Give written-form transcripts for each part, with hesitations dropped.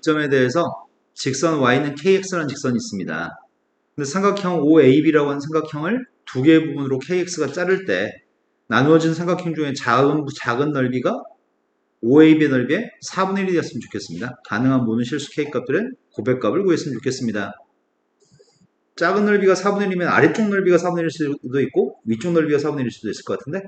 점에 대해서 직선 y는 kx라는 직선이 있습니다. 근데 삼각형 OAB라고 하는 삼각형을 두 개의 부분으로 kx가 자를 때 나누어진 삼각형 중에 작은 넓이가 OAB의 넓이의 4분의 1이 되었으면 좋겠습니다. 가능한 모든 실수 k값들의 고백값을 구했으면 좋겠습니다. 작은 넓이가 4분의 1이면 아래쪽 넓이가 4분의 1일 수도 있고 위쪽 넓이가 4분의 1일 수도 있을 것 같은데,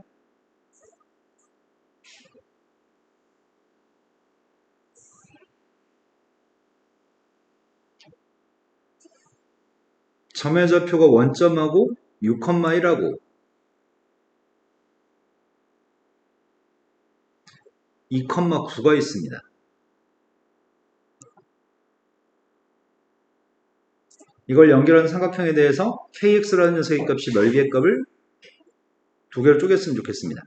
점의 좌표가 원점하고 6,1하고 2,9가 있습니다. 이걸 연결하는 삼각형에 대해서 kx라는 녀석의 값이 넓이의 값을 두 개로 쪼갰으면 좋겠습니다.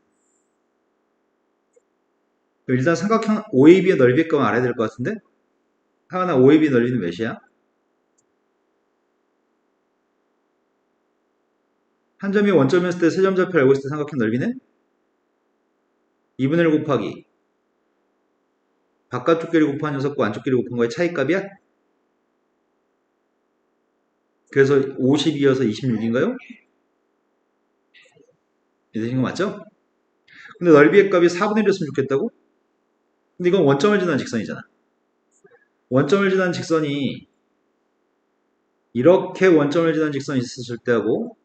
일단 삼각형 OAB의 넓이의 값을 알아야 될 것 같은데, 하나 OAB 넓이는 몇이야? 한 점이 원점이었을 때 세 점 좌표를 알고 있을 때 삼각형 넓이는 2분의 1 곱하기 바깥쪽 길이 곱한 녀석과 안쪽 길이 곱한 거의 차이값이야? 그래서 52여서 26인가요? 이해되신 거 맞죠? 근데 넓이의 값이 4분의 1이었으면 좋겠다고? 근데 이건 원점을 지나는 직선이잖아. 원점을 지나는 직선이 이렇게 원점을 지나는 직선이 있었을 때하고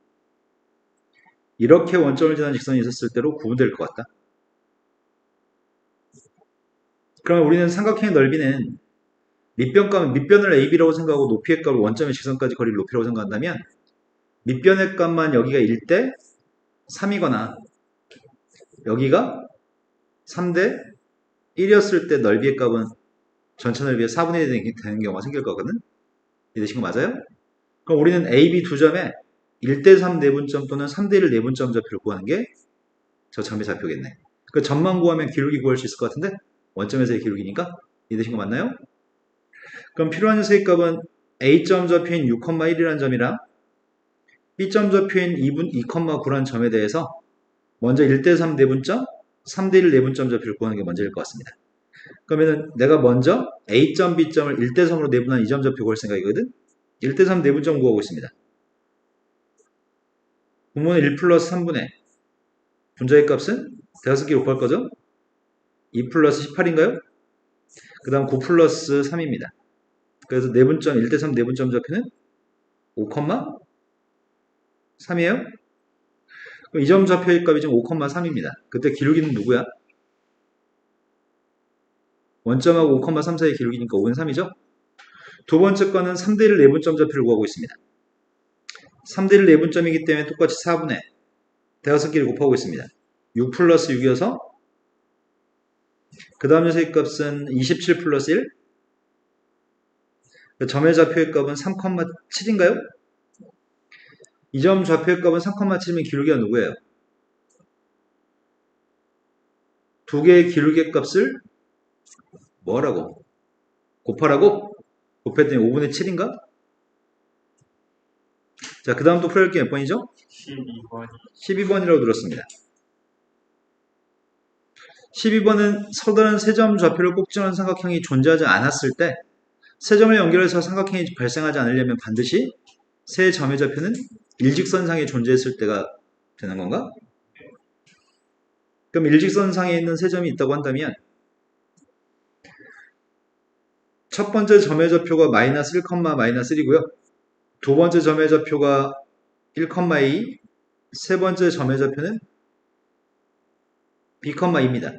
이렇게 원점을 지나는 직선이 있었을 때로 구분될 것 같다. 그러면 우리는 삼각형의 넓이는 밑변을 AB라고 생각하고 높이의 값을 원점의 직선까지 거리를 높이라고 생각한다면 밑변의 값만 여기가 1대 3이거나 여기가 3대 1이었을 때 넓이의 값은 전체 넓이의 4분의 1이 되는 경우가 생길 거거든. 이해되신 거 맞아요? 그럼 우리는 AB 두 점에 1대 3 내분점 또는 3대 1 내분점 좌표를 구하는 게 저 점의 좌표겠네. 그 점만 구하면 기울기 구할 수 있을 것 같은데 원점에서의 기울기니까. 이해되신 거 맞나요? 그럼 필요한 녀석의 값은 A점 좌표인 6,1이라는 점이랑 B점 좌표인 2,9라는 점에 대해서 먼저 1대 3 내분점, 3대 1 내분점 좌표를 구하는 게 먼저일 것 같습니다. 그러면은 내가 먼저 A점, B점을 1대 3으로 내분한 이 점 좌표 구할 생각이거든. 1대 3 내분점 구하고 있습니다. 분모는 1 플러스 3분의 분자의 값은 대각선끼리 곱할 거죠? 2 플러스 18인가요? 그 다음 9 플러스 3입니다. 그래서 내분점 1대 3 내분점 좌표는 5,3이에요? 이 점 좌표의 값이 지금 5,3입니다. 그때 기울기는 누구야? 원점하고 5,3 사이의 기울기니까 5는 3이죠? 두 번째 거는 3대 1 내분점 좌표를 구하고 있습니다. 3대 1 내분점이기 때문에 똑같이 4분의 대각선끼리 곱하고 있습니다. 6 플러스 6이어서 그 다음 녀석의 값은 27 플러스 1. 점의 좌표의 값은 3,7인가요? 이 점 좌표의 값은 3,7이면 기울기가 누구예요? 두 개의 기울기의 값을 뭐라고? 곱하라고? 곱했더니 5분의 7인가? 자, 그 다음 또 풀어볼 게 몇 번이죠? 12번이라고 들었습니다. 12번은 서로 다른 세 점 좌표를 꼭지하는 삼각형이 존재하지 않았을 때 세 점을 연결해서 삼각형이 발생하지 않으려면 반드시 세 점의 좌표는 일직선상에 존재했을 때가 되는 건가? 그럼 일직선상에 있는 세 점이 있다고 한다면 첫 번째 점의 좌표가 마이너스 1, 마이너스 1이고요. 두 번째 점의 좌표가 1,2, 세 번째 점의 좌표는 B,2입니다.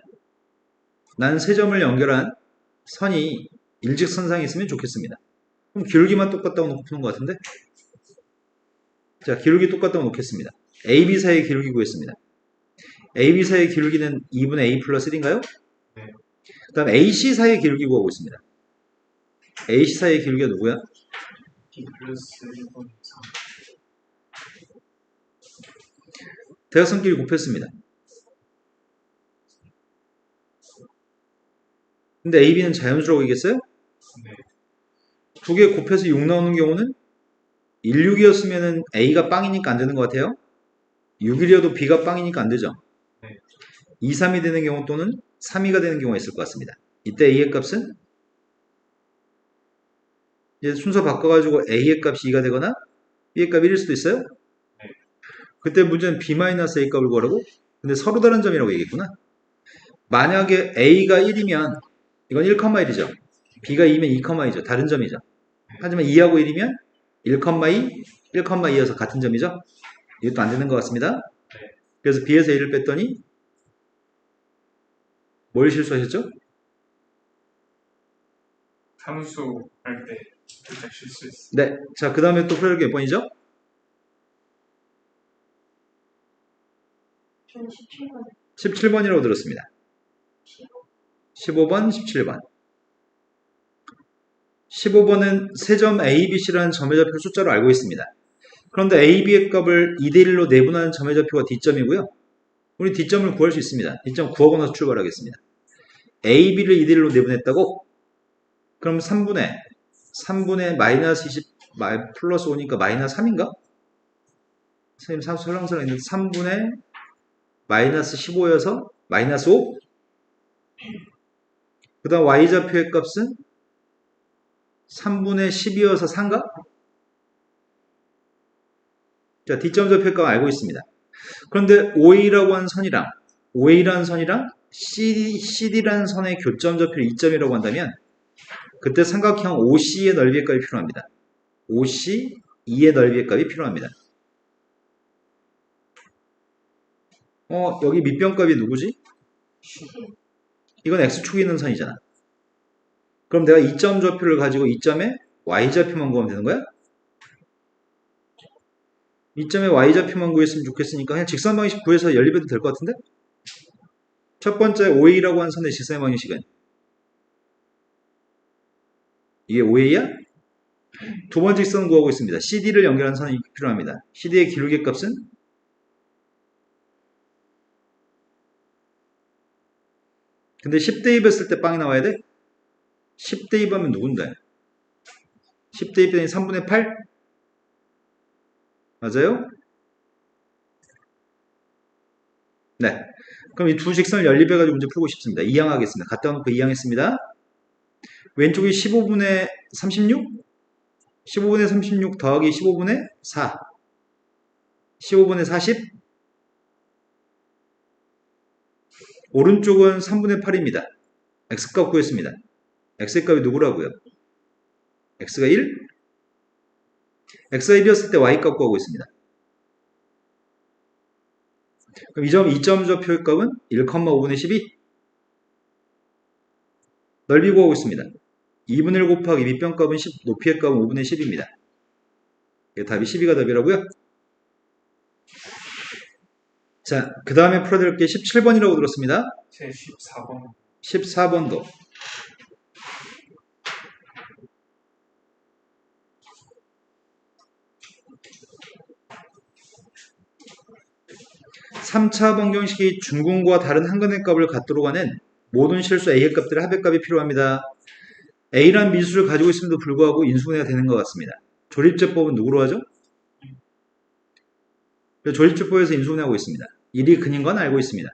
난 세 점을 연결한 선이 일직선상에 있으면 좋겠습니다. 그럼 기울기만 똑같다고 놓고 푸는 것 같은데? 자, 기울기 똑같다고 놓겠습니다. AB 사이의 기울기 구했습니다. AB 사이의 기울기는 2분의 A 플러스 1인가요? 네. 그 다음 AC 사이의 기울기 구하고 있습니다. AC 사이의 기울기가 누구야? B 플러스 1번 이상. 대각선끼리 곱했습니다. 근데 AB는 자연수라고이겠어요? 네. 두 개 곱해서 6 나오는 경우는 1, 6이었으면 A가 빵이니까 안 되는 것 같아요. 6일이어도 B가 빵이니까 안 되죠. 네. 2, 3이 되는 경우 또는 3, 2가 되는 경우가 있을 것 같습니다. 이때 A의 값은 이제 순서 바꿔가지고 A의 값이 2가 되거나 B의 값이 1일 수도 있어요? 네. 그때 문제는 B-A 값을 구하라고? 근데 서로 다른 점이라고 얘기했구나. 만약에 A가 1이면 이건 1,1이죠. B가 2면 2,2죠. 다른 점이죠. 하지만 2하고 1이면 1,2, 1,2여서 같은 점이죠. 이것도 안 되는 것 같습니다. 그래서 B에서 A를 뺐더니 뭘 실수하셨죠? 함수 할 때 살짝 실수했어. 네. 자, 그 다음에 또 풀어볼 게 몇 번이죠? 저는 17번. 17번이라고 들었습니다. 15번, 17번. 15번은 세 점 A, B, C라는 점의 좌표를 숫자로 알고 있습니다. 그런데 A, B의 값을 2대1로 내분하는 점의 좌표가 D점이고요. 우리 D점을 구할 수 있습니다. D점 구하고 나서 출발하겠습니다. A, B를 2대1로 내분했다고? 그럼 3분의 마이너스 20, 플러스 5니까 마이너스 3인가? 선생님 설렁설렁 했는데 3분의 마이너스 15여서 마이너스 5? 그 다음 Y좌표의 값은 3분의 10이어서 4인가? 자, D점 좌표의 값 알고 있습니다. 그런데 OA라고 하는 선이랑 OA라는 선이랑 CD라는 선의 교점 좌표를 2점이라고 한다면 그때 삼각형 OC의 넓이의 값이 필요합니다. OC, 2의 넓이의 값이 필요합니다. 여기 밑변값이 누구지? 이건 X축이 있는 선이잖아. 그럼 내가 2점 좌표를 가지고 2점에 Y좌표만 구하면 되는 거야? 2점에 Y좌표만 구했으면 좋겠으니까 그냥 직선 방정식 구해서 연립해도 될 것 같은데? 첫 번째 OA라고 하는 선의 직선 방정식은 이게 OA야? 두 번째 직선 구하고 있습니다. CD를 연결하는 선이 필요합니다. CD의 기울기 값은 근데 10대입 했을 때 빵이 나와야 돼? 10대입 하면 누군데? 10대입 되니 3분의 8? 맞아요? 네. 그럼 이 두 직선을 연립해가지고 문제 풀고 싶습니다. 이항하겠습니다. 갖다 놓고 이항했습니다. 왼쪽이 15분의 36? 15분의 36 더하기 15분의 4. 15분의 40? 오른쪽은 3분의 8입니다. x값 구했습니다. x의 값이 누구라고요? x가 1? x가 1이었을 때 y값 구하고 있습니다. 그럼 이 점 2점 좌표의 값은 1,5분의 12? 넓이 구하고 있습니다. 2분의 1 곱하기 밑변값은 10, 높이의 값은 5분의 10입니다. 답이 12가 답이라고요? 자, 그 다음에 풀어드릴 게 17번이라고 들었습니다. 제 14번. 14번도. (3차) 방정식이 중근과 다른 한근의 값을 갖도록 하는 모든 실수 A의 값들의 합의 값이 필요합니다. A란 미수를 가지고 있음에도 불구하고 인수분해가 되는 것 같습니다. 조립제법은 누구로 하죠? 조립제법에서 인수분해하고 있습니다. 1이 근인 건 알고 있습니다.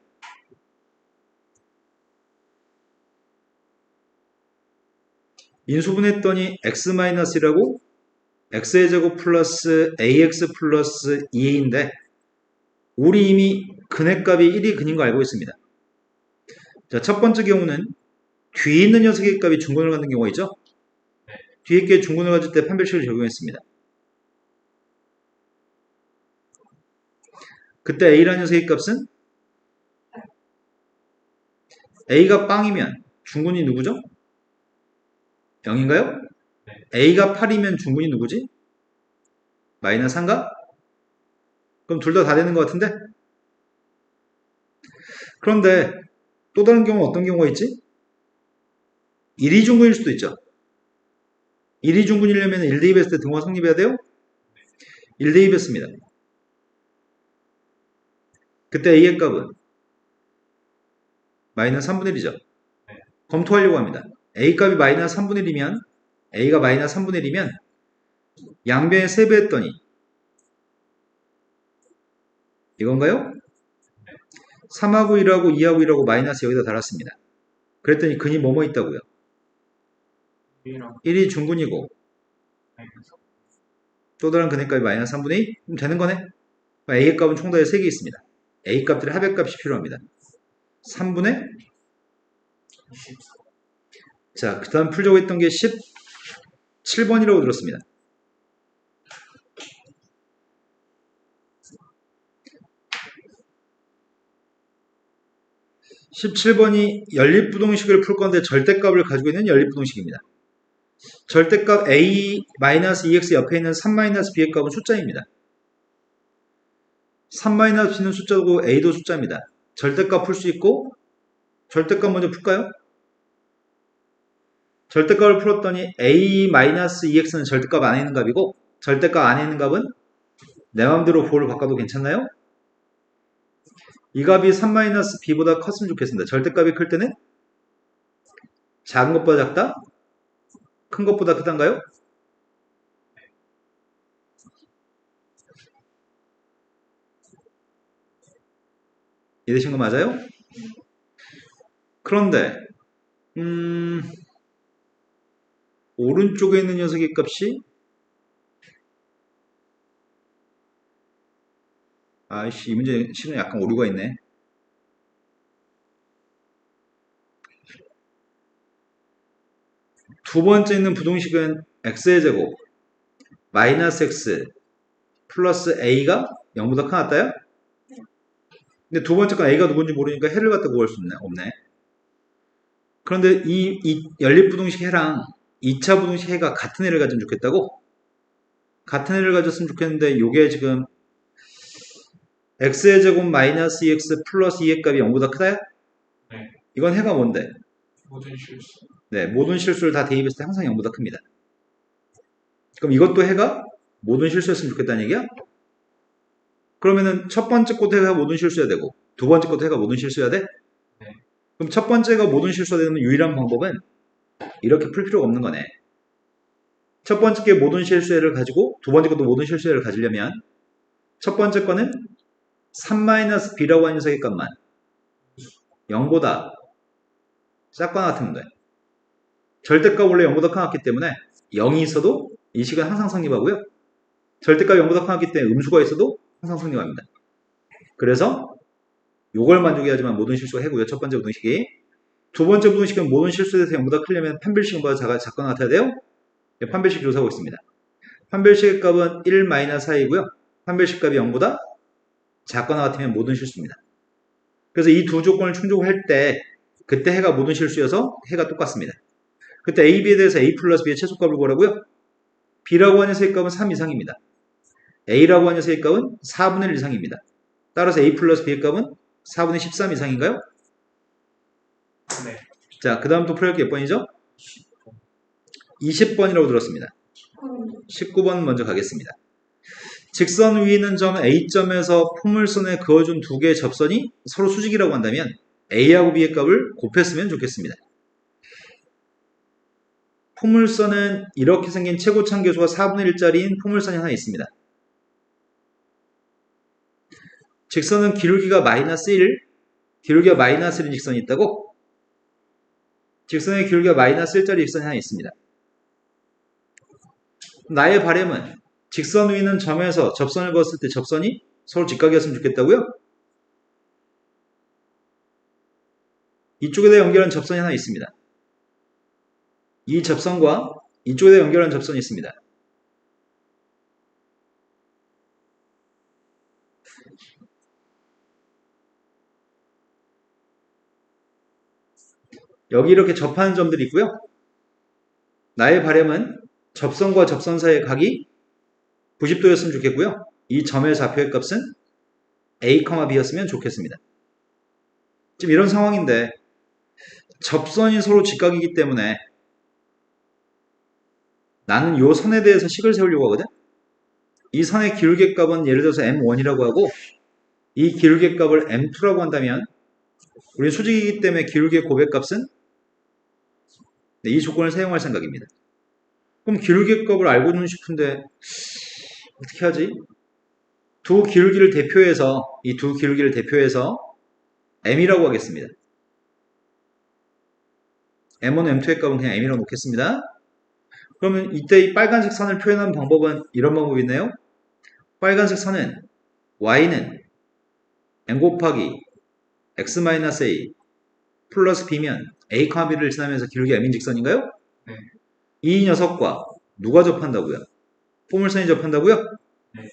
인수분해했더니 x-1이라고 x의 제곱 플러스 ax 플러스 2a인데 우리 이미 근의 값이 1이 근인 거 알고 있습니다. 자, 첫 번째 경우는 뒤에 있는 녀석의 값이 중근을 갖는 경우가 있죠? 뒤에 게 중근을 가질 때 판별식을 적용했습니다. 그때 a라는 녀석의 값은 a가 빵이면 중근이 누구죠? 0인가요? a가 8이면 중근이 누구지? 마이너스 3가? 그럼 둘 다 되는 것 같은데? 그런데 또 다른 경우는 어떤 경우가 있지? 1이 중근일 수도 있죠. 1이 중근이려면 1대입했을 때 등호가 성립해야 돼요? 1대입했습니다. 그때 a의 값은 마이너스 3분의 1이죠. 검토하려고 합니다. a 값이 마이너스 3분의 1이면 a가 마이너스 3분의 1이면 양변에 세배했더니 이건가요? 3하고 1하고 2하고 1하고 마이너스 여기다 달았습니다. 그랬더니 근이 뭐뭐 있다고요? 1이 중근이고 마이너스. 또 다른 근해값이 마이너스 3분의 2? 그럼 되는 거네. A의 값은 총 다에 3개 있습니다. A 값들의 합의값이 필요합니다. 3분의 24. 자, 그 다음 풀자고 했던 게 17번이라고 들었습니다. 17번이 연립부동식을 풀 건데 절대값을 가지고 있는 연립부동식입니다. 절대값 a-2x 옆에 있는 3-b의 값은 숫자입니다. 3-b는 숫자고 a도 숫자입니다. 절대값 풀 수 있고 절대값 먼저 풀까요? 절대값을 풀었더니 a-2x는 절대값 안에 있는 값이고 절대값 안에 있는 값은 내 마음대로 보호를 바꿔도 괜찮나요? 이 값이 3-b보다 컸으면 좋겠습니다. 절대값이 클 때는 작은 것보다 작다? 큰 것보다 크단가요? 이해되신 거 맞아요? 그런데 오른쪽에 있는 녀석의 값이 아이씨, 이 문제 실은 약간 오류가 있네. 두 번째 있는 부동식은 x의 제곱 마이너스 x 플러스 a가 0보다 크나다요? 근데 두 번째 건 a가 누군지 모르니까 해를 갖다 구할 수 없네. 그런데 이 연립부동식 해랑 2차 부동식 해가 같은 해를 가지면 좋겠다고? 같은 해를 가졌으면 좋겠는데 요게 지금 x의 제곱 마이너스 2x 플러스 2의 값이 0보다 크다요? 네. 이건 해가 뭔데? 모든 실수. 네, 모든 실수를 다 대입했을 때 항상 0보다 큽니다. 그럼 이것도 해가 모든 실수였으면 좋겠다는 얘기야? 그러면은 첫 번째 것도 해가 모든 실수여야 되고 두 번째 것도 해가 모든 실수여야 돼? 네. 그럼 첫 번째가 모든 실수가 되는 유일한 방법은 이렇게 풀 필요가 없는 거네. 첫 번째 게 모든 실수를 가지고 두 번째 것도 모든 실수를 가지려면 첫 번째 거는 3-b라고 하는 녀석의 값만 0보다 작거나 같으면 돼. 절대값 원래 0보다 커놨기 때문에 0이 있어도 이 식은 항상 성립하고요. 절대값 0보다 커놨기 때문에 음수가 있어도 항상 성립합니다. 그래서 요걸 만족해야지만 모든 실수가 해고요. 첫 번째 부등식이. 두 번째 부등식은 모든 실수에 대해서 0보다 크려면 판별식보다 작거나 같아야 돼요. 판별식 조사하고 있습니다. 판별식의 값은 1-4이고요. 판별식 값이 0보다 작거나 같으면 모든 실수입니다. 그래서 이 두 조건을 충족할 때 그때 해가 모든 실수여서 해가 똑같습니다. 그때 A, B에 대해서 A 플러스 B의 최소값을 구하라고요. B라고 하는 녀석의 값은 3 이상입니다. A라고 하는 녀석의 값은 4분의 1 이상입니다. 따라서 A 플러스 B의 값은 4분의 13 이상인가요? 네. 자, 그 다음 또 풀어야 할 게 몇 번이죠? 20번이라고 들었습니다. 19번 먼저 가겠습니다. 직선 위에 있는 점 A점에서 포물선에 그어준 두 개의 접선이 서로 수직이라고 한다면 A하고 B의 값을 곱했으면 좋겠습니다. 포물선은 이렇게 생긴 최고참 계수가 4분의 1짜리인 포물선이 하나 있습니다. 직선은 기울기가 마이너스 1, 기울기가 마이너스 1인 직선이 있다고? 직선의 기울기가 마이너스 1짜리 직선이 하나 있습니다. 나의 바람은 직선 위에 있는 점에서 접선을 그었을 때 접선이 서로 직각이었으면 좋겠다고요? 이쪽에다 연결한 접선이 하나 있습니다. 이 접선과 이쪽에다 연결한 접선이 있습니다. 여기 이렇게 접하는 점들이 있고요. 나의 바람은 접선과 접선 사이의 각이 90도였으면 좋겠고요. 이 점의 좌표의 값은 A, B였으면 좋겠습니다. 지금 이런 상황인데 접선이 서로 직각이기 때문에 나는 이 선에 대해서 식을 세우려고 하거든. 이 선의 기울기 값은 예를 들어서 M1이라고 하고 이 기울기 값을 M2라고 한다면 우리 수직이기 때문에 기울기의 고백값은 이 조건을 사용할 생각입니다. 그럼 기울기 값을 알고는 싶은데 어떻게 하지? 두 기울기를 대표해서 이 두 기울기를 대표해서 M이라고 하겠습니다. M1, M2의 값은 그냥 M이라고 놓겠습니다. 그러면 이때 이 빨간색 선을 표현하는 방법은 이런 방법이 있나요? 빨간색 선은 y는 n 곱하기 x-a 플러스 b면 a, b를 지나면서 기울기 m인 직선인가요? 네. 이 녀석과 누가 접한다고요? 포물선이 접한다고요? 네.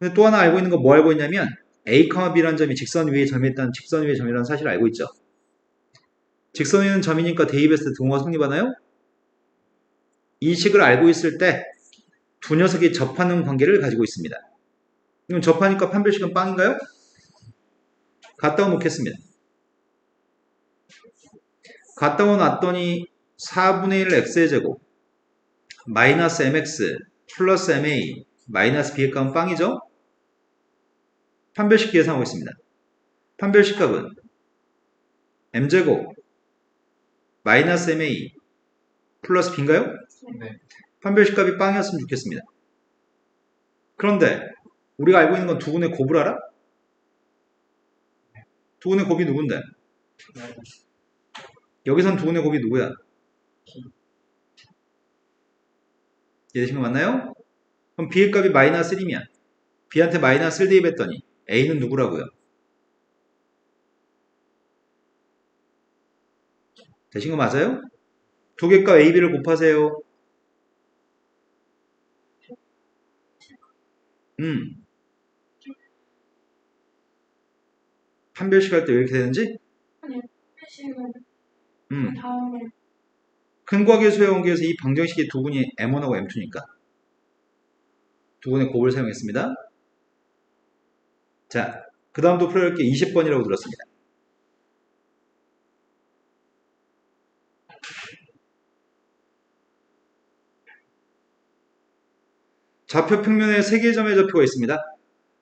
근데 또 하나 알고 있는 건 뭐 알고 있냐면 a, b라는 점이 직선 위에 점이 있다는 직선 위의 점이라는 사실을 알고 있죠. 직선 위는 점이니까 대입했을 때 동호가 성립하나요? 이 식을 알고 있을 때 두 녀석이 접하는 관계를 가지고 있습니다. 그럼 접하니까 판별식은 빵인가요? 갖다 놓겠습니다. 갖다 놨더니 4분의 1 x의 제곱 마이너스 mx 플러스 ma 마이너스 b의 값은 빵이죠? 판별식 계산하고 있습니다. 판별식 값은 m제곱 마이너스 ma 플러스 b인가요? 네. 판별식 값이 빵이었으면 좋겠습니다. 그런데 우리가 알고 있는 건 두근의 곱을 알아? 두근의 곱이 누군데? 네. 여기선 두근의 곱이 누구야? 이해되신 거 맞나요? 그럼 b의 값이 마이너스 1이면 b한테 마이너스 1 대입했더니 a는 누구라고요? 되신 거 맞아요? 두 개 값 a, b를 곱하세요. 판별식 할 때 왜 이렇게 되는지? 아니, 회식은 음. 다음에 큰 괄호수의 원기에서 이 방정식의 두근이 m1하고 m2니까 두근의 곱을 사용했습니다. 자, 그 다음도 풀어볼 게 20번이라고 들었습니다. 좌표 평면에 3개의 점의 좌표가 있습니다.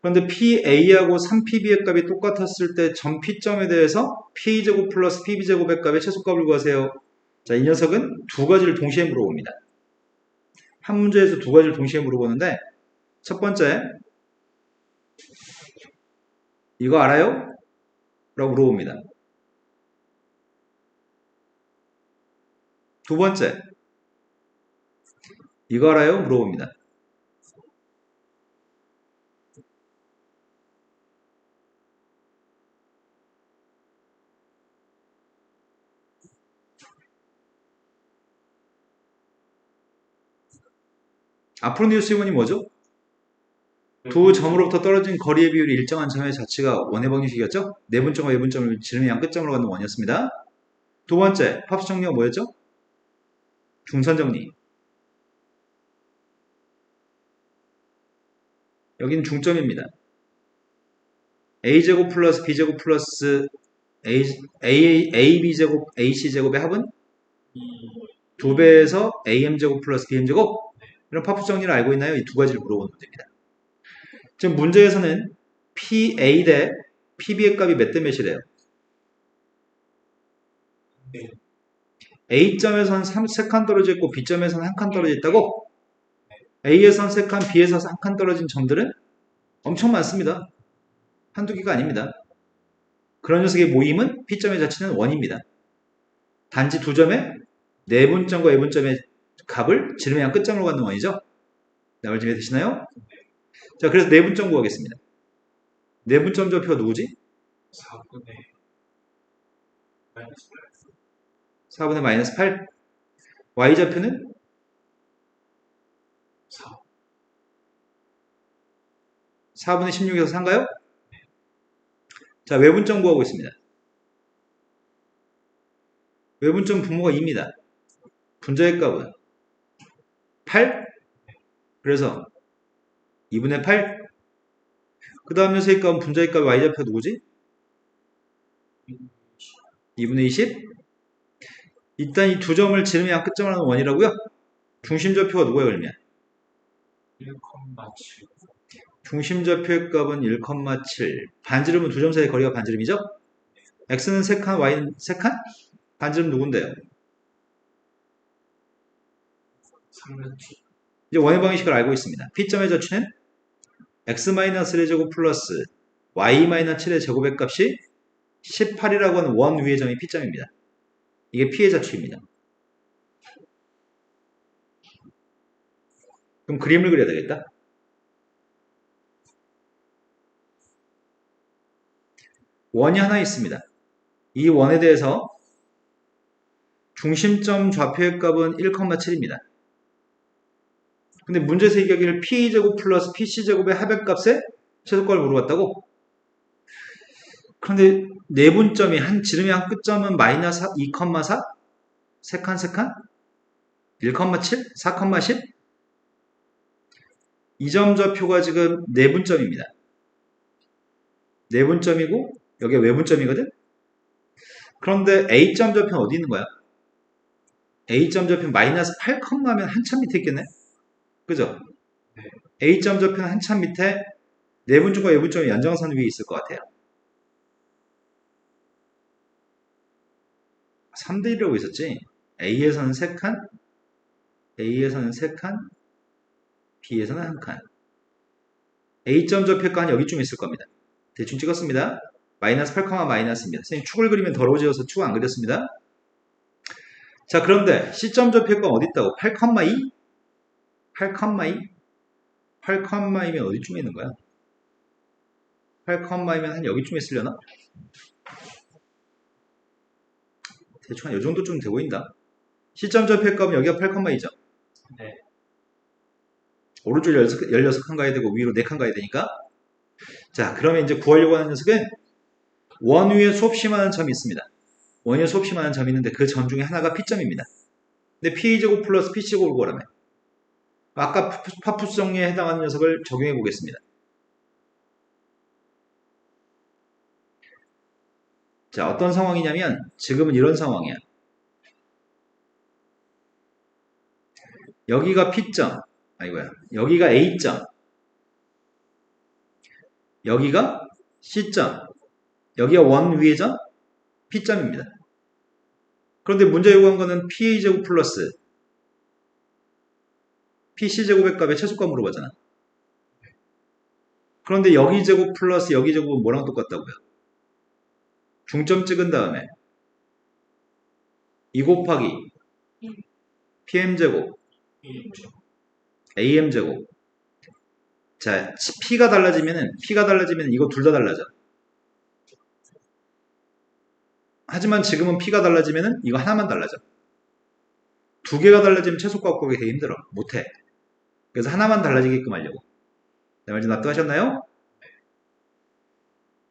그런데 PA하고 3PB의 값이 똑같았을 때 점 P점에 대해서 PA제곱 플러스 PB제곱의 값의 최소값을 구하세요. 자, 이 녀석은 두 가지를 동시에 물어봅니다. 한 문제에서 두 가지를 동시에 물어보는데 첫 번째, 이거 알아요? 라고 물어봅니다. 두 번째, 이거 알아요? 물어봅니다. 앞으로 낼 수문이 뭐죠? 두 점으로부터 떨어진 거리의 비율이 일정한 점의 자치가 원의 방정식이었죠? 내분점과 외분점을 지름의 양 끝점으로 갖는 원이었습니다. 두 번째, 합수 정리가 뭐였죠? 중선 정리. 여긴 중점입니다. a제곱 플러스 b제곱 플러스 ab제곱 ac제곱의 합은 2배에서 am제곱 플러스 bm제곱? 이런 파푸 정리를 알고 있나요? 이 두 가지를 물어보는 문제입니다. 지금 문제에서는 PA 대 PB의 값이 몇 대 몇이래요? 네. A점에선 3칸 떨어져 있고 B점에서는 1칸 떨어져 있다고? A에선 3칸, B에서 1칸 떨어진 점들은 엄청 많습니다. 한두 개가 아닙니다. 그런 녀석의 모임은 P점의 자치는 원입니다. 단지 두 점의 내분점과 외분점의 값을 지름의 양 끝점으로 갖는 원이죠. 나올 준비 되시나요? 자, 그래서 내분점 구하겠습니다. 내분점 좌표가 누구지? 4분의 마이너스 4분의 마이너스 8. Y좌표는 4. 4분의 16에서 4인가요? 자, 외분점 구하고 있습니다. 외분점 분모가 2입니다. 분자의 값은 8. 그래서 2분의 8. 그 다음 녀석의 값은 분자의 값 Y좌표가 누구지? 2분의 20. 일단 이 두 점을 지름의 양 끝점을 하는 원이라고요? 중심좌표가 누구예요, 그러면? 1,7. 중심좌표의 값은 1,7. 반지름은 두 점 사이의 거리가 반지름이죠? x는 3칸, y는 3칸? 반지름 누군데요? 3면 이제 원의 방식을 알고 있습니다. P점의 자취는 x-1의 제곱 플러스 y-7의 제곱의 값이 18이라고 하는 원 위의 점이 P점입니다. 이게 P의 자취입니다. 그럼 그림을 그려야 되겠다. 원이 하나 있습니다. 이 원에 대해서 중심점 좌표의 값은 1,7입니다. 근데 문제에서 얘기하기를 P제곱 플러스 PC제곱의 합의값의 최소값을 물어봤다고? 그런데 내분점이 지름의 한 끝점은 마이너스 2,4? 3칸 3칸? 1,7? 4,10? 이 점 좌표가 지금 내분점입니다. 내분점이고 여기가 외분점이거든? 그런데 A점 좌표는 어디 있는 거야? A점 좌표는 마이너스 8, 하면 한참 밑에 있겠네? 그죠? A점 좌표는 한참 밑에 내분점과 외분점이 연장선 위에 있을 것 같아요. 3대 1이라고 있었지? A에서는 3칸, A에서는 3칸, B에서는 1칸. A점 좌표가 한 여기쯤 있을 겁니다. 대충 찍었습니다. 마이너스 8, 마이너스입니다. 선생님 축을 그리면 더러워져서 축 안 그렸습니다. 자, 그런데 C점 좌표가 어디 있다고? 8,2? 8,2? 8,2면 어디쯤에 있는 거야? 8,2면 한 여기쯤에 있으려나? 대충 한 요 정도쯤 돼 보인다. C점 좌표의 값은 여기가 8,2죠? 네. 오른쪽 16칸 가야 되고 위로 4칸 가야 되니까. 자, 그러면 이제 구하려고 하는 녀석은 원 위에 수없이 많은 점이 있습니다. 원 위에 수없이 많은 점이 있는데 그 점 중에 하나가 P점입니다. 근데 P제곱 플러스 P제곱을 구하라며. 아까 파푸스 정리에 해당하는 녀석을 적용해 보겠습니다. 자, 어떤 상황이냐면 지금은 이런 상황이야. 여기가 P점, 아이고야, 여기가 A점, 여기가 C점, 여기가 원 위의 점 P점입니다. 그런데 문제 요구한 거는 PA제곱 플러스 PC제곱의 값의 최소값 물어봤잖아. 그런데 여기 제곱 플러스 여기 제곱은 뭐랑 똑같다고요? 중점 찍은 다음에 2 곱하기 PM제곱 AM제곱. 자, P가 달라지면 이거 둘 다 달라져. 하지만 지금은 P가 달라지면 이거 하나만 달라져. 두 개가 달라지면 최소값 구하기 되게 힘들어. 못해. 그래서 하나만 달라지게끔 하려고. 내 말 좀 납득하셨나요?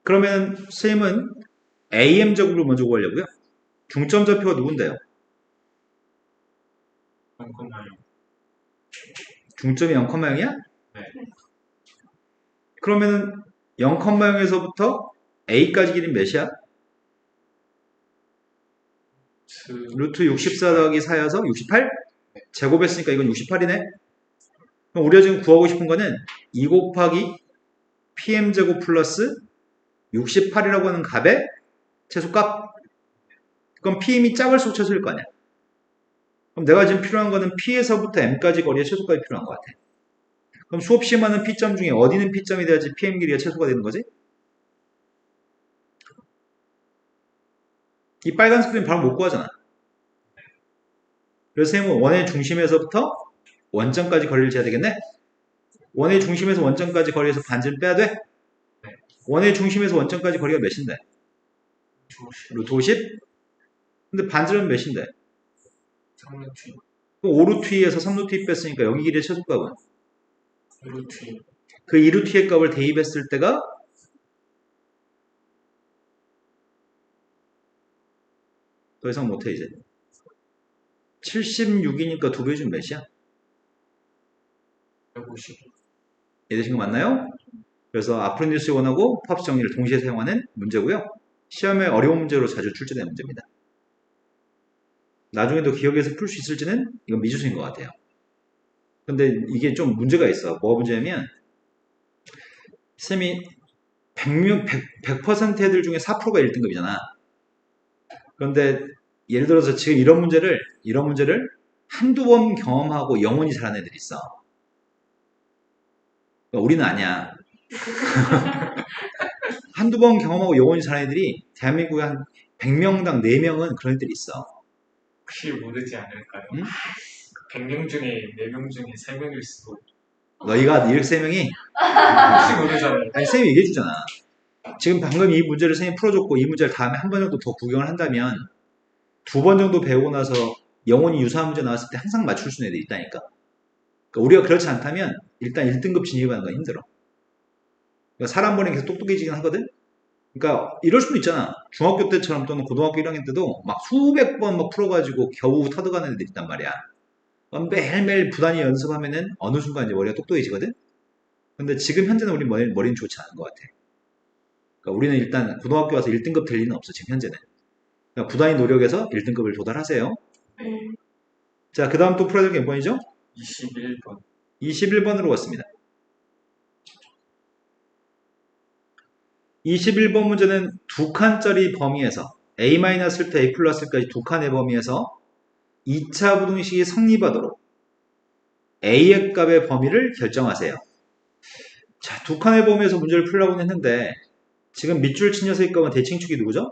그러면 선생님은 AM제곱을 먼저 구하려고요. 중점 좌표가 누군데요? 잠깐만요. 중점이 0,0이야? 네. 그러면은 0,0에서부터 A까지 길이는 몇이야? 루트 64 더하기 4여서 68? 제곱했으니까 이건 68이네? 그럼 우리가 지금 구하고 싶은 거는 2 곱하기 PM제곱 플러스 68이라고 하는 값의 최소값. 그럼 P임이 작을수록 최소일 거 아니야? 그럼 내가 지금 필요한 거는 P에서부터 M까지 거리의 최소값이 필요한 것 같아. 그럼 수없이 많은 P점 중에 어디는 P점이 돼야지 PM 길이가 최소가 되는 거지? 이 빨간색 그림 바로 못 구하잖아. 그래서 선생님은 원의 중심에서부터 원점까지 거리를 재야 되겠네? 원의 중심에서 원점까지 거리에서 반지를 빼야 돼? 원의 중심에서 원점까지 거리가 몇인데? 루트 50? 근데 반지름 몇인데? 3루트 그럼 5루트 2에서 3루트 2 뺐으니까 여기 길이의 최소값은? 2루트 그 2루트 2의 값을 대입했을 때가 더 이상 못해 이제. 76이니까 2배 중 몇이야? 150 이해되신 거 맞나요? 그래서 아프로디우스 원하고 팝스 정리를 동시에 사용하는 문제고요. 시험에 어려운 문제로 자주 출제되는 문제입니다. 나중에도 기억해서 풀 수 있을지는 이건 미지수인 것 같아요. 근데 이게 좀 문제가 있어. 뭐가 문제냐면 쌤이 100% 애들 중에 4%가 1등급이잖아. 그런데 예를 들어서 지금 이런 문제를 한두 번 경험하고 영원히 잘하는 애들이 있어. 그러니까 우리는 아니야. 한두 번 경험하고 영원히 잘하는 애들이 대한민국에 한 100명당 4명은 그런 애들이 있어. 혹시 모르지 않을까요? 응? 100명 중에 4명 중에 3명일 수도. 너희가 이렇게 세 명이 혹시 모르잖아요. 아니 쌤이 얘기해 주잖아. 지금 방금 이 문제를 선생님이 풀어줬고 이 문제를 다음에 한 번 정도 더 구경을 한다면 2번 정도 배우고 나서 영원히 유사한 문제 나왔을 때 항상 맞출 수 있는 애들이 있다니까. 그러니까 우리가 그렇지 않다면 일단 1등급 진입하는 건 힘들어. 그러니까 사람 보내 계속 똑똑해지긴 하거든. 그러니까 이럴 수도 있잖아. 중학교 때처럼 또는 고등학교 1학년 때도 막 수백 번 막 풀어가지고 겨우 터득하는 애들 있단 말이야. 매일매일 부단히 연습하면은 어느 순간 이제 머리가 똑똑해지거든. 근데 지금 현재는 우리 머리는 좋지 않은 것 같아. 그러니까 우리는 일단 고등학교 와서 1등급 될 리는 없어, 지금 현재는. 그러니까 부단히 노력해서 1등급을 도달하세요. 자, 그 다음 또 풀어야 될 게 몇 번이죠? 21번. 21번으로 왔습니다. 21번 문제는 두 칸짜리 범위에서 A-부터 A+까지 두 칸의 범위에서 2차 부등식이 성립하도록 A의 값의 범위를 결정하세요. 자, 두 칸의 범위에서 문제를 풀려고 했는데 지금 밑줄 친 녀석의 값은 대칭축이 누구죠?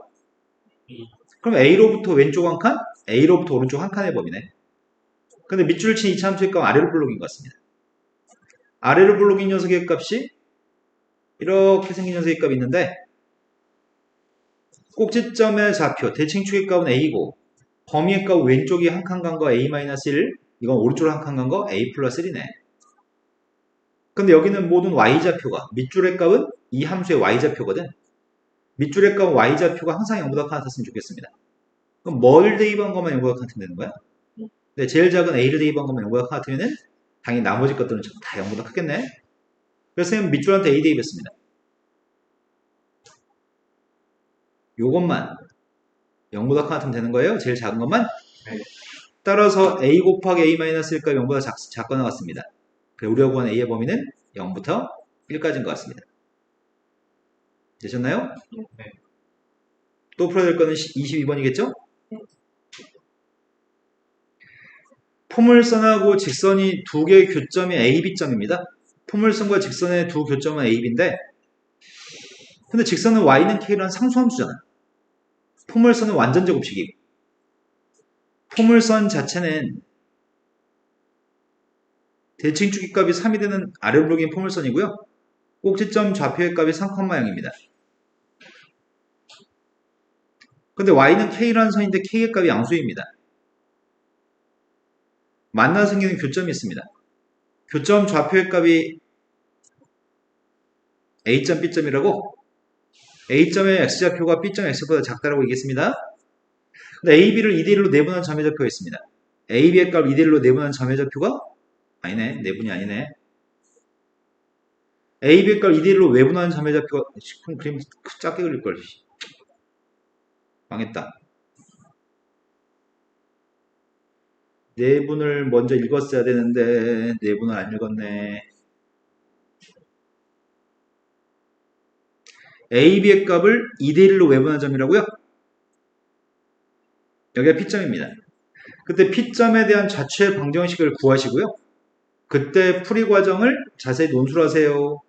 A. 그럼 A로부터 왼쪽 한 칸, A로부터 오른쪽 한 칸의 범위네. 근데 밑줄을 친 2차 함수의 값은 아래로 블록인 것 같습니다. 아래로 블록인 녀석의 값이 이렇게 생긴 녀석의 값이 있는데 꼭지점의 좌표, 대칭축의 값은 A고 범위의 값 왼쪽이 한 칸 간 거 A-1, 이건 오른쪽으로 한 칸 간 거 A 플러스 1이네. 근데 여기는 모든 Y좌표가 밑줄의 값은 이 함수의 Y좌표거든. 밑줄의 값은 Y좌표가 항상 0보다 같았으면 좋겠습니다. 그럼 뭘 대입한 것만 0보다 같으면 되는 거야? 근데 제일 작은 A를 대입한 것만 0보다 같으면은 당연히 나머지 것들은 전부 다 0보다 크겠네. 그래서 선생님 밑줄한테 A 대입했습니다. 요것만 0보다 같으면 되는 거예요. 제일 작은 것만. 네. 따라서 A 곱하기 A-1가 0보다 작거나 같습니다. 우리가 구한 A의 범위는 0부터 1까지인 것 같습니다. 되셨나요? 네. 또 풀어야 될 거는 22번이겠죠? 포물선하고 직선이 두 개의 교점이 A, B점입니다. 포물선과 직선의 두 교점은 A, B인데 근데 직선은 Y는 K라는 상수함수잖아. 포물선은 완전 제곱식이고 포물선 자체는 대칭축의 값이 3이 되는 아래 블록인 포물선이고요. 꼭지점 좌표의 값이 3,0입니다. 근데 Y는 K라는 선인데 K의 값이 양수입니다. 만나 생기는 교점이 있습니다. 교점 좌표의 값이 A점, B점이라고 A점의 X좌표가 B점 X보다 작다라고 얘기했습니다. 근데 AB를 2대1로 내분한 점의 좌표가 있습니다. AB의 값 2대1로 내분한 점의 좌표가 아니네. 내분이 아니네. AB의 값 2대1로 외분한 점의 좌표가 그림 작게 그릴걸. 망했다. 내분을 먼저 읽었어야 되는데 내분을 안 읽었네. AB의 값을 2대1로 외분한 점이라고요? 여기가 P점입니다. 그때 P점에 대한 자체 방정식을 구하시고요. 그때 풀이 과정을 자세히 논술하세요.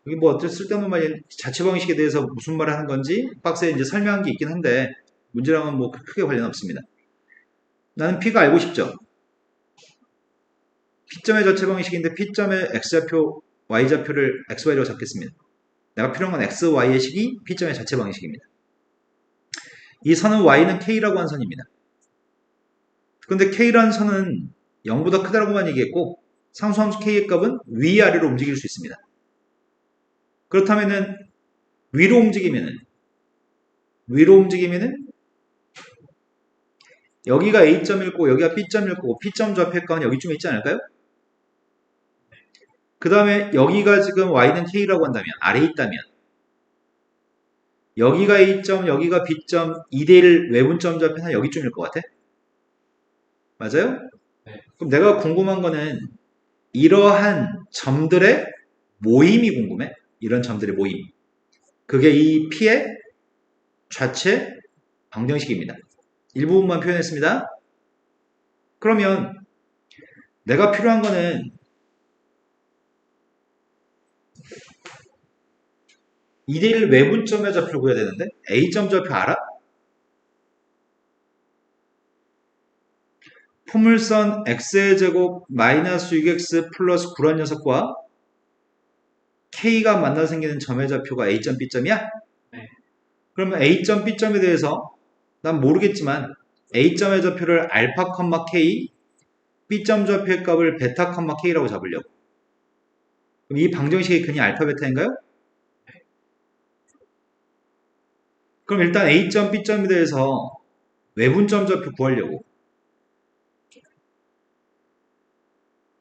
여기 뭐 어쩔 쓸데없는 말이 자체 방식에 대해서 무슨 말을 하는 건지 박스에 이제 설명한 게 있긴 한데 문제랑은 뭐 크게 관련 없습니다. 나는 P가 알고 싶죠. P점의 자체 방식인데 P점의 X좌표, Y좌표를 XY라고 잡겠습니다. 내가 필요한 건 X, Y의 식이 P점의 자체 방식입니다. 이 선은 Y는 K라고 한 선입니다. 근데 K라는 선은 0보다 크다라고만 얘기했고 상수함수 K의 값은 위아래로 움직일 수 있습니다. 그렇다면은 위로 움직이면은 여기가 A점일 거고 여기가 B점일 거고 P점 좌표의 값은 여기쯤에 있지 않을까요? 그 다음에 여기가 지금 Y는 K라고 한다면 아래에 있다면 여기가 A점 여기가 B점 2대1 외분점 좌표는 여기쯤일 것 같아? 맞아요? 네. 그럼 내가 궁금한 거는 이러한 점들의 모임이 궁금해. 이런 점들의 모임. 그게 이 P의 좌체 방정식입니다. 일부분만 표현했습니다. 그러면 내가 필요한 거는 2대1 외분점의 좌표를 구해야 되는데 A점 좌표 알아? 포물선 x의 제곱 마이너스 6x 플러스 9란 녀석과 k가 만나 생기는 점의 좌표가 a점 b점이야? 네. 그러면 a점 b점에 대해서 난 모르겠지만 a점의 좌표를 알파, k, b점 좌표의 값을 베타, k라고 잡으려고. 그럼 이 방정식의 근이 알파, 베타인가요? 그럼 일단 a점 b점에 대해서 외분점 좌표 구하려고.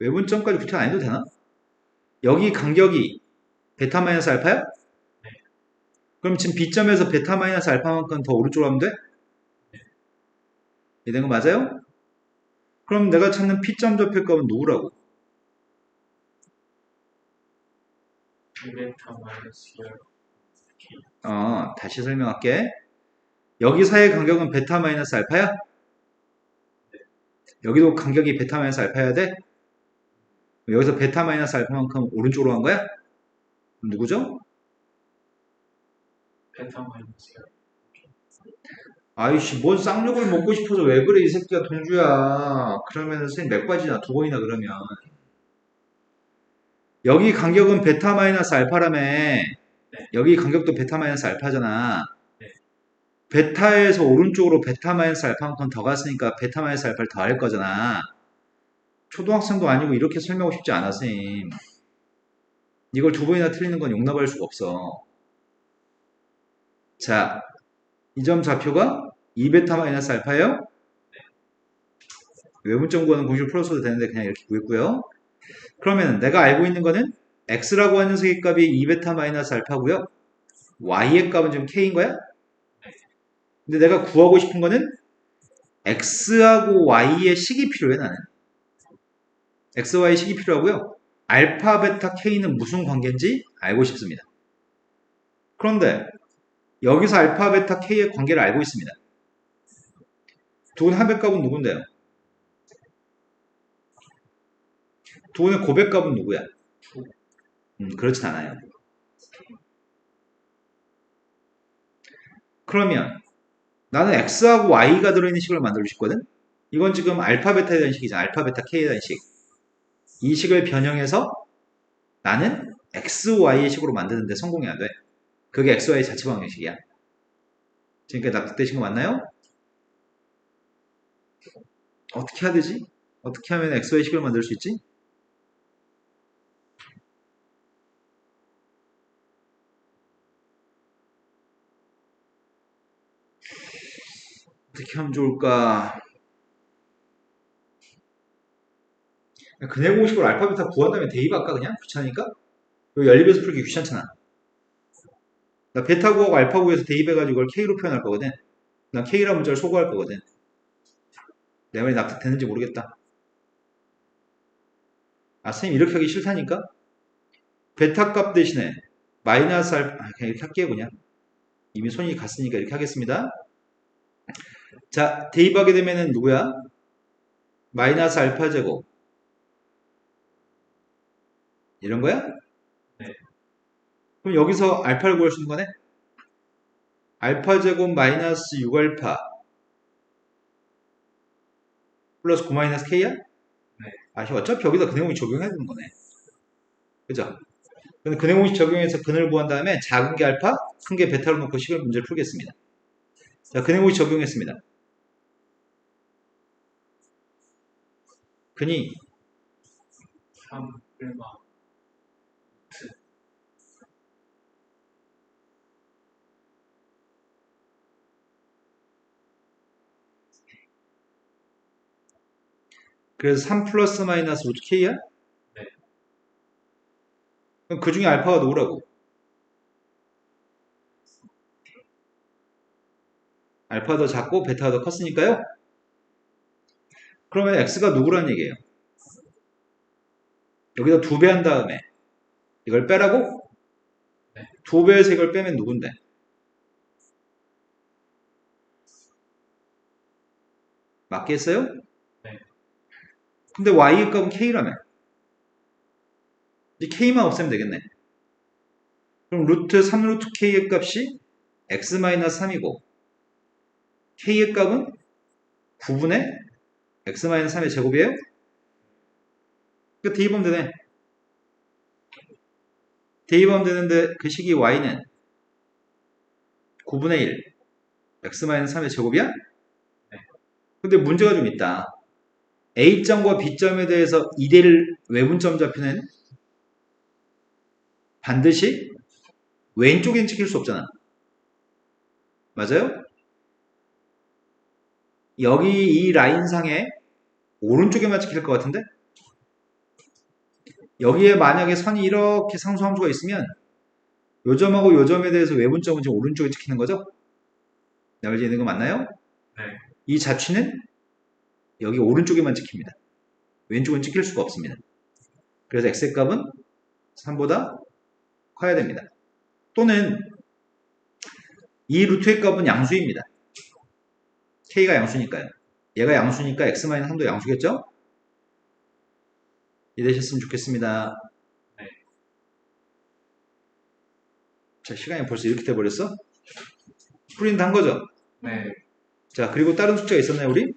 외분점까지 구태 안 해도 되나? 여기 간격이 베타 마이너스 알파야? 그럼 지금 b점에서 베타 마이너스 알파만큼 더 오른쪽으로 하면 돼? 이해된 거 맞아요? 그럼 내가 찾는 p점 좌표 값은 누구라고? 베타 마이너스 다시 설명할게. 여기 사이의 간격은 베타 마이너스 알파야? 여기도 간격이 베타 마이너스 알파여야 돼? 여기서 베타 마이너스 알파만큼 오른쪽으로 간 거야? 그럼 누구죠? 베타 마이너스 아이씨, 뭔 쌍욕을 먹고 싶어서 왜 그래, 이 새끼야, 동주야. 그러면은 선생님 몇 가지나, 두 번이나 그러면. 여기 간격은 베타 마이너스 알파라며. 여기 간격도 베타 마이너스 알파잖아. 베타에서 오른쪽으로 베타 마이너스 알파만큼 더 갔으니까 베타 마이너스 알파를 더 할 거잖아. 초등학생도 아니고 이렇게 설명하고 싶지 않아, 선생님. 이걸 두 번이나 틀리는 건 용납할 수가 없어. 자, 이 점 좌표가 2베타 마이너스 알파예요? 외분점 구하는 공식을 풀어서도 되는데 그냥 이렇게 구했고요. 그러면 내가 알고 있는 거는 x라고 하는 녀석의 값이 2베타 마이너스 알파고요. y의 값은 지금 k인 거야? 근데 내가 구하고 싶은 거는 x하고 y의 식이 필요해, 나는. x, y 식이 필요하고요. 알파, 베타, k는 무슨 관계인지 알고 싶습니다. 그런데 여기서 알파, 베타, k의 관계를 알고 있습니다. 두 분의 합의 값은 누군데요? 두 분의 고백 값은 누구야? 그렇진 않아요. 그러면 나는 x하고 y가 들어있는 식을 만들고 싶거든? 이건 지금 알파, 베타에 대한 식이잖아. 알파, 베타, k에 대한 식. 이 식을 변형해서 나는 x, y의 식으로 만드는데 성공해야 돼. 그게 x, y 자체 방정식이야. 지금까지 납득되신 거 맞나요? 어떻게 해야 되지? 어떻게 하면 x, y 식을 만들 수 있지? 어떻게 하면 좋을까? 근해 공식으로 알파, 베타 구한 다음에 대입할까 그냥? 귀찮으니까? 이거 연립에서 풀기 귀찮잖아. 나 베타 구하고 알파 구해서 대입해가지고 이걸 k로 표현할 거거든. 난 k라는 문자를 소거할 거거든. 내 말이 납득되는지 모르겠다. 아, 선생님 이렇게 하기 싫다니까? 베타 값 대신에 마이너스 알파, 그냥 이렇게 할게요, 그냥. 이미 손이 갔으니까 이렇게 하겠습니다. 자, 대입하게 되면은 누구야? 마이너스 알파 제곱. 이런 거야? 네. 그럼 여기서 알파를 구할 수 있는 거네? 알파 제곱 마이너스 6알파 플러스 9 마이너스 k야? 네. 어차피 여기다 근해공식 적용해야 되는 거네. 그죠? 근데 근해공식 적용해서 근을 구한 다음에 작은 게 알파, 큰 게 베타로 놓고 식을 문제를 풀겠습니다. 자, 근해공식 적용했습니다. 근이 3 얼마 그래서 3 플러스 마이너스 루트 k야? 네. 그럼 그 중에 알파가 누구라고? 알파가 더 작고 베타가 더 컸으니까요. 그러면 x가 누구란 얘기예요? 여기다 2배 한 다음에 이걸 빼라고? 네. 2배에서 이걸 빼면 누군데? 맞겠어요? 네. 근데 y의 값은 k라며. 이제 k만 없애면 되겠네. 그럼 루트 3 루트 k의 값이 x-3이고 k의 값은 9분의 x-3의 제곱이에요? 그 대입하면 되네. 대입하면 되는데 그 식이 y는 9분의 1 x-3의 제곱이야? 근데 문제가 좀 있다. A점과 B점에 대해서 2대1 외분점 좌표는 반드시 왼쪽엔 찍힐 수 없잖아. 맞아요? 여기 이 라인상에 오른쪽에만 찍힐 것 같은데? 여기에 만약에 선이 이렇게 상수함수가 있으면 요 점하고 요 점에 대해서 외분점은 지금 오른쪽에 찍히는 거죠? 나을 지는 거 맞나요? 네. 이 자취는 여기 오른쪽에만 찍힙니다. 왼쪽은 찍힐 수가 없습니다. 그래서 x의 값은 3보다 커야 됩니다. 또는 이 루트의 값은 양수입니다. k가 양수니까요. 얘가 양수니까 x-3도 양수겠죠? 이해되셨으면 좋겠습니다. 네. 자, 시간이 벌써 이렇게 돼버렸어? 프린트 한 거죠? 네. 자, 그리고 다른 숙제가 있었나요, 우리?